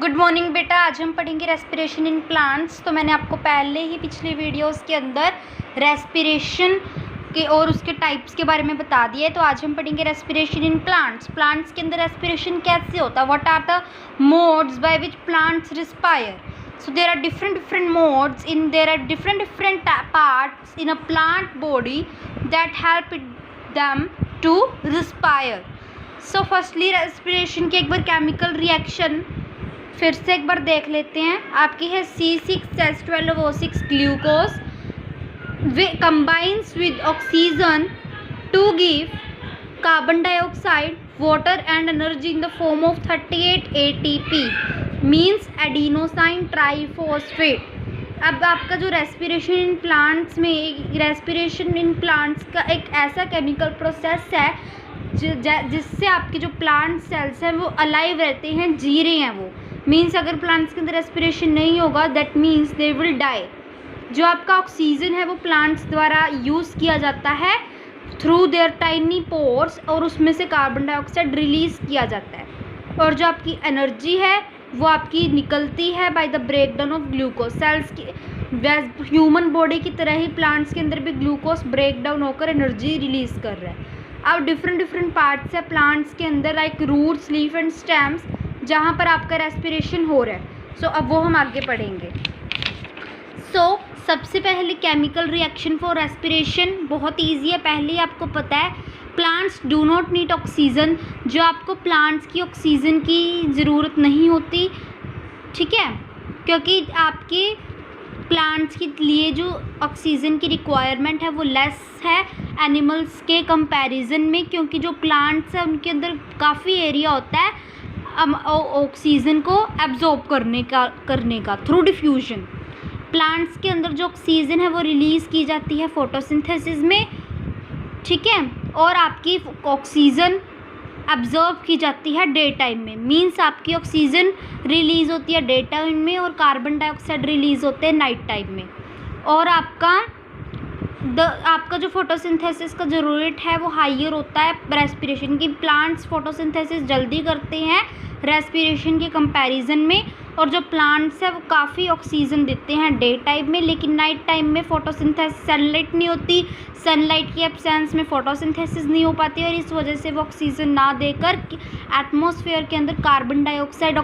Good morning बेटा। आज हम पढ़ेंगे रेस्पिरेशन इन प्लांट्स। तो मैंने आपको पहले ही पिछली वीडियोस के अंदर रेस्पिरेशन के और उसके टाइप्स के बारे में बता दिया है। तो आज हम पढ़ेंगे रेस्पिरेशन इन प्लांट्स। प्लांट्स के अंदर रेस्पिरेशन कैसे होता है, what are the modes by which plants respire. So there are different modes in there are different parts in a plant body that help them to respire. So firstly respiration की एक बार chemical reaction फिर से एक बार देख लेते हैं। आपकी है C6H12O6 glucose combines with oxygen to give carbon dioxide, water and energy in the form of 38 ATP means adenosine triphosphate। अब आपका जो रेस्पिरेशन इन प्लांट्स में रेस्पिरेशन इन प्लांट्स का एक ऐसा केमिकल प्रोसेस है जिससे आपके जो प्लांट सेल्स हैं वो अलाइव रहते हैं, जी रहे हैं। वो मीन्स अगर प्लांट्स के अंदर रेस्पिरेशन नहीं होगा that means they will die. जो आपका ऑक्सीजन है वो प्लांट्स द्वारा यूज़ किया जाता है थ्रू देयर टाइनी पोर्स और उसमें से कार्बन डाइऑक्साइड रिलीज़ किया जाता है। और जो आपकी एनर्जी है वो आपकी निकलती है by the breakdown of glucose. Cells की ह्यूमन बॉडी की तरह ही प्लांट्स के अंदर भी ग्लूकोज ब्रेकडाउन होकर एनर्जी रिलीज़ कर रहा है। अब डिफरेंट पार्ट्स है प्लांट्स के अंदर like roots, leaf and stems, जहाँ पर आपका रेस्पिरेशन हो रहा है। सो अब वो हम आगे पढ़ेंगे। सबसे पहले केमिकल रिएक्शन फॉर रेस्पिरेशन बहुत ईजी है, पहले ही आपको पता है। Plants do not need oxygen, जो आपको प्लांट्स की ऑक्सीजन की ज़रूरत नहीं होती, ठीक है, क्योंकि आपके प्लांट्स के लिए जो ऑक्सीजन की रिक्वायरमेंट है वो लेस है एनिमल्स के कंपैरिजन में, क्योंकि जो प्लांट्स हैं उनके अंदर काफ़ी एरिया होता है ऑक्सीजन को एब्जॉर्ब करने का थ्रू डिफ्यूजन। प्लांट्स के अंदर जो ऑक्सीजन है वो रिलीज़ की जाती है फोटोसिंथेसिस में, ठीक है, और आपकी ऑक्सीजन एब्जॉर्ब की जाती है डे टाइम में। मींस आपकी ऑक्सीजन रिलीज़ होती है डे टाइम में और कार्बन डाइऑक्साइड रिलीज़ होते हैं नाइट टाइम में। और आपका जो फोटोसिंथेसिस का जो रेट है वो हाइयर होता है रेस्पिरेशन की। प्लांट्स फोटोसिंथेसिस जल्दी करते हैं रेस्पिरेशन के कंपैरिजन में, और जो प्लांट्स है वो काफ़ी ऑक्सीजन देते हैं डे टाइम में, लेकिन नाइट टाइम में फोटोसिंथेसिस सनलाइट नहीं होती, सनलाइट की एब्सेंस में फोटोसिंथेसिस नहीं हो पाती और इस वजह से वो ऑक्सीजन ना देकर एटमॉस्फेयर के अंदर कार्बन डाइऑक्साइड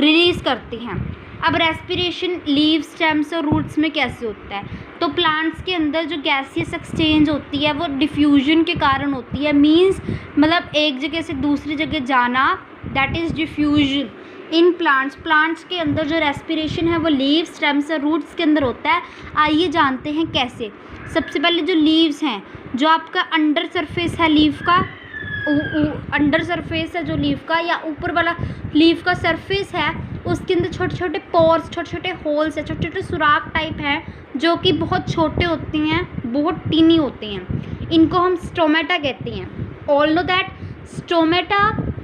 रिलीज़ करती हैं। अब रेस्पिरेशन लीव, स्टेम्स और रूट्स में कैसे होता है, तो प्लांट्स के अंदर जो गैसियस एक्सचेंज होती है वो डिफ्यूजन के कारण होती है। मींस मतलब एक जगह से दूसरी जगह जाना, that is diffusion in plants के अंदर जो रेस्पिरेशन है वो लीव, स्टेम्स और रूट्स के अंदर होता है। आइए जानते हैं कैसे। सबसे पहले जो लीव्स हैं, जो आपका अंडर सरफेस है लीव का, अंडर सरफेस है जो लीव का या ऊपर वाला लीव का सरफेस है, उसके अंदर छोटे छोटे पोर्स, छोटे छोटे होल्स है, छोटे छोटे सुराख टाइप हैं जो कि बहुत छोटे होते हैं, बहुत टीनी होते हैं। इनको हम स्टोमेटा कहते हैं। ऑल नो दैट स्टोमेटा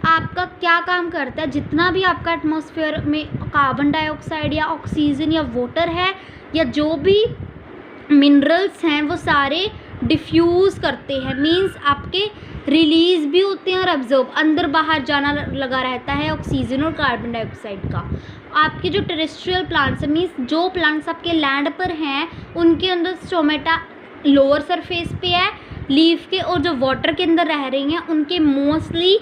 आपका क्या काम करता है, जितना भी आपका एटमॉस्फेयर में कार्बन डाइऑक्साइड या ऑक्सीजन या वाटर है या जो भी मिनरल्स हैं वो सारे डिफ्यूज़ करते हैं। मींस आपके रिलीज़ भी होते हैं और अब्जॉर्ब, अंदर बाहर जाना लगा रहता है ऑक्सीजन और कार्बन डाइऑक्साइड का। आपके जो टेरेस्ट्रियल प्लांट्स हैं, मींस जो प्लांट्स आपके लैंड पर हैं, उनके अंदर स्टोमेटा लोअर सरफेस पे है लीव के, और जो वाटर के अंदर रह रही हैं उनके मोस्टली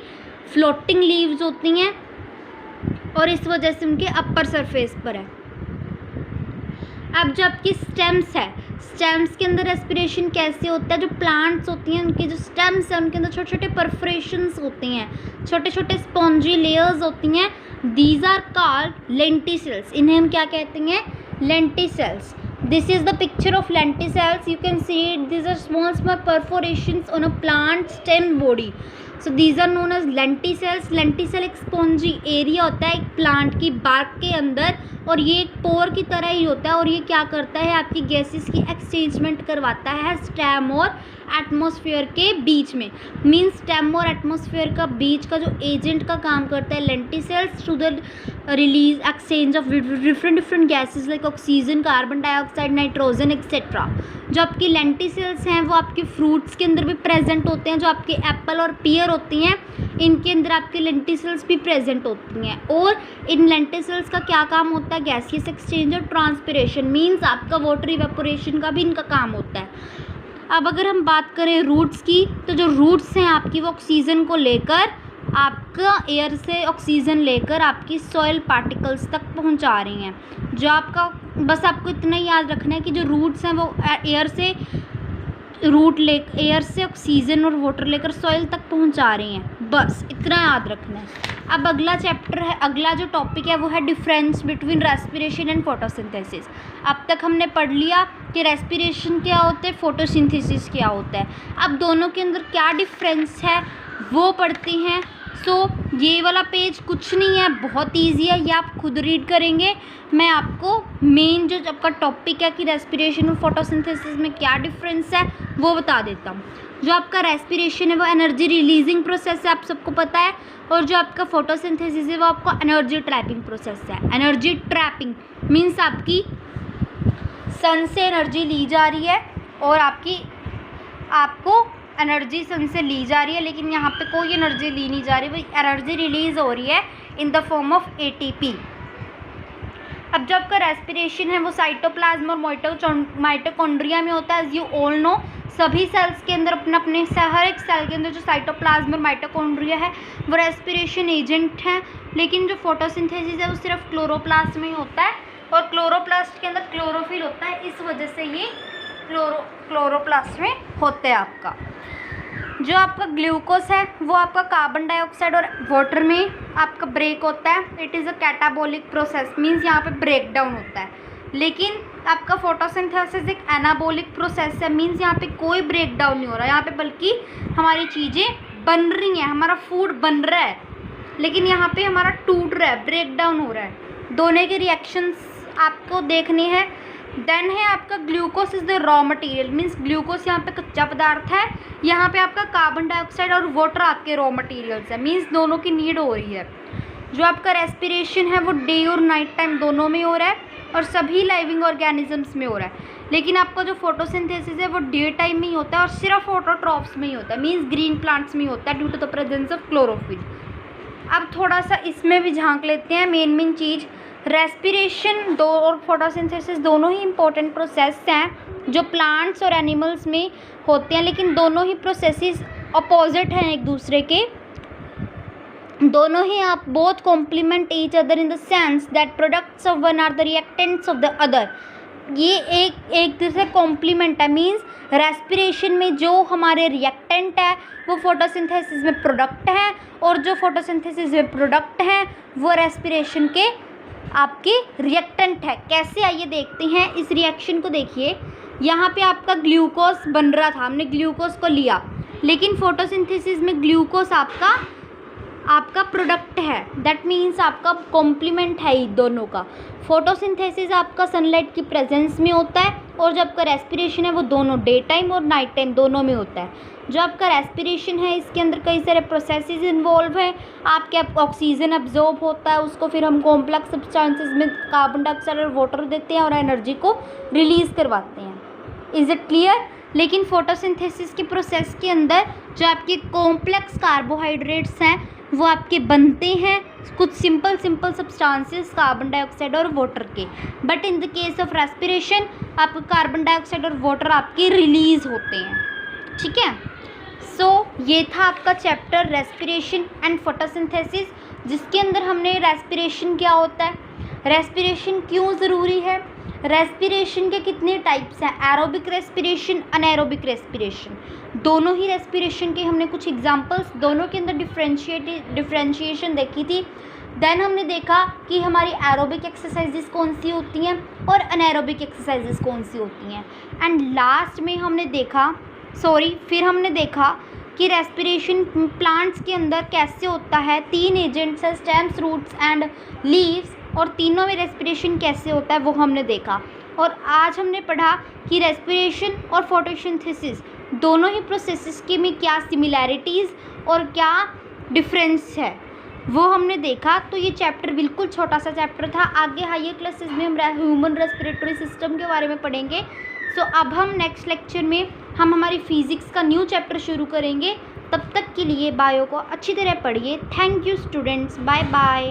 फ्लोटिंग लीव्स होती हैं और इस वजह से उनके अपर सरफेस पर है। अब जो आपकी स्टेम्स है, स्टेम्स के अंदर रेस्पिरेशन कैसे होता है, जो प्लांट्स होती हैं उनके जो स्टेम्स हैं उनके अंदर छोटे छोटे परफोरेशंस होते हैं, छोटे छोटे स्पॉन्जी लेयर्स होती हैं। These are called lenticels. इन्हें हम क्या कहते हैं, lenticels. This is the picture of lenticels. You can see it. These are small perforations on a plant stem body. So these are known as lenticels. Lenticel एक spongy area होता है एक plant की बार्क के अंदर, और ये एक पोर की तरह ही होता है, और ये क्या करता है, आपकी गैसेस की एक्सचेंजमेंट करवाता है स्टेम और एटमॉस्फेयर के बीच में, मीन्स स्टेम और एटमॉस्फेयर का बीच का जो एजेंट का काम करता है lenticels to the release exchange of different gases like oxygen, carbon dioxide, nitrogen etcetera. जो आपकी लेंटिसेल्स हैं वो आपके फ्रूट्स के अंदर भी प्रेजेंट होते हैं, जो आपके एप्पल और पियर होती हैं इनके अंदर आपके लेंटिसेल्स भी प्रेजेंट होती हैं। और इन लेंटिसेल्स का क्या काम होता है, गैसियस एक्सचेंज और ट्रांसपिरेशन, मीन्स आपका वाटर इवेपोरेशन का भी इनका काम होता है। अब अगर हम बात करें रूट्स की, तो जो रूट्स हैं आपकी वो ऑक्सीजन को लेकर आपका एयर से ऑक्सीजन लेकर आपकी सॉइल पार्टिकल्स तक पहुंचा रही हैं। जो आपका बस आपको इतना ही याद रखना है कि जो रूट्स हैं वो एयर से ऑक्सीजन और वाटर लेकर सॉइल तक पहुंचा रही हैं, बस इतना याद रखना है। अब अगला चैप्टर है, अगला जो टॉपिक है वो है difference between respiration and photosynthesis. अब तक हमने पढ़ लिया कि रेस्पिरेशन क्या होता है, फोटोसिंथेसिस क्या होता है। अब दोनों के अंदर क्या डिफरेंस है वो पढ़ते हैं। सो ये वाला पेज कुछ नहीं है, बहुत ईजी है, ये आप खुद रीड करेंगे। मैं आपको मेन जो आपका टॉपिक है कि रेस्पिरेशन और फोटोसिंथेसिस में क्या डिफरेंस है वो बता देता हूँ। जो आपका रेस्पिरेशन है वो एनर्जी रिलीजिंग प्रोसेस है, आप सबको पता है, और जो आपका फोटोसिंथेसिस है वो आपका एनर्जी ट्रैपिंग प्रोसेस है। एनर्जी ट्रैपिंग मीन्स आपकी सन से एनर्जी ली जा रही है और आपको एनर्जी सन से ली जा रही है, लेकिन यहाँ पे कोई एनर्जी ली नहीं जा रही, वो एनर्जी रिलीज हो रही है in the form of ATP. अब जो आपका रेस्पिरेशन है वो साइटोप्लाज्म और माइटोकॉन्ड्रिया में होता है। एज यू ऑल नो, सभी सेल्स के अंदर अपने हर एक सेल के अंदर जो साइटोप्लाज्म और माइटोकॉन्ड्रिया है वो रेस्पिरेशन एजेंट है, लेकिन जो फोटोसिंथेसिस है वो सिर्फ क्लोरोप्लास्ट में ही होता है, और क्लोरोप्लास्ट के अंदर क्लोरोफिल होता है, इस वजह से ये क्लोरोप्लास्ट में होता है। आपका जो आपका ग्लूकोज है वो आपका कार्बन डाइऑक्साइड और वाटर में आपका ब्रेक होता है। It is a catabolic process, means यहाँ पे ब्रेक डाउन होता है। लेकिन आपका फोटोसिंथेसिस एक एनाबोलिक प्रोसेस है, मीन्स यहाँ पे कोई ब्रेक डाउन नहीं हो रहा है, यहाँ पे बल्कि हमारी चीज़ें बन रही हैं, हमारा फूड बन रहा है, लेकिन यहाँ पे हमारा टूट रहा है, ब्रेक डाउन हो रहा है। दोनों के रिएक्शंस आपको देखने हैं। देन है आपका glucose is the raw material, means glucose यहाँ पे कच्चा पदार्थ है, यहाँ पे आपका कार्बन डाइऑक्साइड और वाटर आपके रॉ मटेरियल्स है, मीन्स दोनों की नीड हो रही है। जो आपका रेस्पिरेशन है वो डे और नाइट टाइम दोनों में हो रहा है और सभी लाइविंग ऑर्गेनिजम्स में हो रहा है। लेकिन आपका जो फोटोसिंथेसिस है वो डे टाइम में ही होता है और सिर्फ ऑटोट्रॉफ्स में ही होता है, मीन्स ग्रीन प्लांट्स में ही होता है due to the presence of chlorophyll. अब थोड़ा सा इसमें भी झांक लेते हैं मेन चीज़। रेस्पिरेशन दो और फोटोसिंथेसिस दोनों ही इम्पोर्टेंट प्रोसेस हैं जो प्लांट्स और एनिमल्स में होते हैं, लेकिन दोनों ही प्रोसेसेस अपोजिट हैं एक दूसरे के। दोनों ही आप both complement each other in the sense that products of one are the reactants of the other. ये एक दूसरे कॉम्प्लीमेंट है, मीन्स रेस्पिरेशन में जो हमारे रिएक्टेंट है वो फोटोसिंथेसिस में प्रोडक्ट है, और जो फोटोसिंथेसिस में प्रोडक्ट है वो रेस्पिरेशन के आपके रिएक्टेंट है। कैसे, आइए देखते हैं इस रिएक्शन को। देखिए यहाँ पे आपका ग्लूकोज बन रहा था, हमने ग्लूकोज को लिया, लेकिन फोटोसिंथेसिस में ग्लूकोज आपका प्रोडक्ट है, दैट मीन्स आपका कॉम्प्लीमेंट है ही दोनों का। फोटोसिंथेसिस आपका सनलाइट की प्रेजेंस में होता है, और जो आपका रेस्पिरेशन है वो दोनों डे टाइम और नाइट टाइम दोनों में होता है। जो आपका रेस्पिरेशन है इसके अंदर कई सारे प्रोसेसेस इन्वॉल्व है। आपके ऑक्सीजन अब्जॉर्ब होता है, उसको फिर हम कॉम्प्लेक्स सब्सटेंसेस में कार्बन डाइऑक्साइड और वाटर देते हैं और एनर्जी को रिलीज़ करवाते हैं। Is it clear? लेकिन फोटोसिंथेसिस के प्रोसेस के अंदर जो आपके कॉम्प्लेक्स कार्बोहाइड्रेट्स हैं वो आपके बनते हैं कुछ सिंपल सब्सटेंसेस कार्बन डाइऑक्साइड और वाटर के, but in the case of respiration आपका कार्बन डाइऑक्साइड और वाटर आपके रिलीज़ होते हैं। ठीक है, सो ये था आपका चैप्टर रेस्पिरेशन एंड फोटोसिंथेसिस, जिसके अंदर हमने रेस्पिरेशन क्या होता है, रेस्पिरेशन क्यों ज़रूरी है, रेस्पिरेशन के कितने टाइप्स हैं, एरोबिक रेस्पिरेशन, अनएरोबिक रेस्पिरेशन, दोनों ही रेस्पिरेशन के हमने कुछ एग्जांपल्स दोनों के अंदर डिफरेंशिएशन देखी थी। देन हमने देखा कि हमारी एरोबिक एक्सरसाइजेस कौन सी होती हैं और अनएरोबिक एक्सरसाइजेस कौन सी होती हैं, एंड लास्ट में फिर हमने देखा कि रेस्पिरेशन प्लांट्स के अंदर कैसे होता है। 3 एजेंट्स हैं, स्टेम्स, रूट्स एंड लीव्स, और तीनों में रेस्पिरेशन कैसे होता है वो हमने देखा। और आज हमने पढ़ा कि रेस्पिरेशन और फोटोसिंथेसिस दोनों ही प्रोसेसेस के में क्या सिमिलैरिटीज़ और क्या डिफरेंस है वो हमने देखा। तो ये चैप्टर बिल्कुल छोटा सा चैप्टर था। आगे हायर क्लासेस में हम ह्यूमन रेस्पिरेटरी सिस्टम के बारे में पढ़ेंगे। सो अब हम नेक्स्ट लेक्चर में हम हमारी फिज़िक्स का न्यू चैप्टर शुरू करेंगे। तब तक के लिए बायो को अच्छी तरह पढ़िए। Thank you students, bye bye.